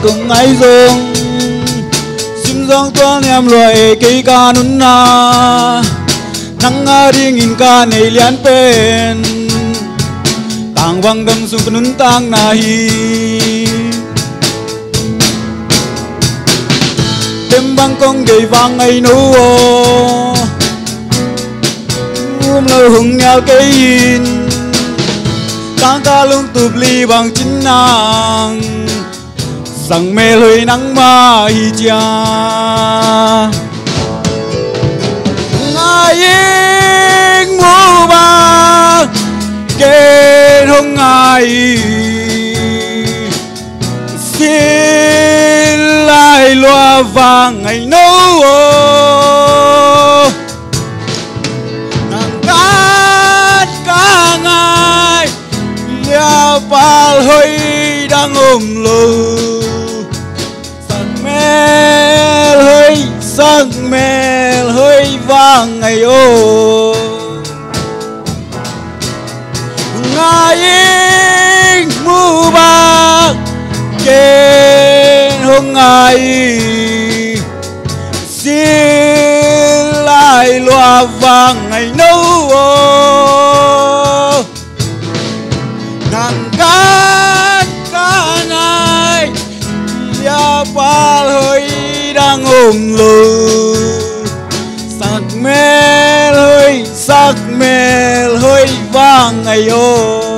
cùng ai dùng sim giang tuan em loài cây ca nún na nang đi nghìn ca này lian pen tang vang đâm sung nún tang na hi đêm băng con gầy vang ngày nấu lời hùng nhau cây in tang ca lung tụp ly bằng chính nàng sang mê hơi nắng ma hi cha ngài yên mua ba kê không ngài xin lại loa vàng ngày nấu nàng cát ca ngài lia pal hơi đang ôm lù sang mel hơi vang ngày ô ngài yên mu ba kê hông ngài xin lại loa vang ngày nấu nàng cát ca ngài ya pal hơi đang ôm lù sắc mel hơi vang ngày ô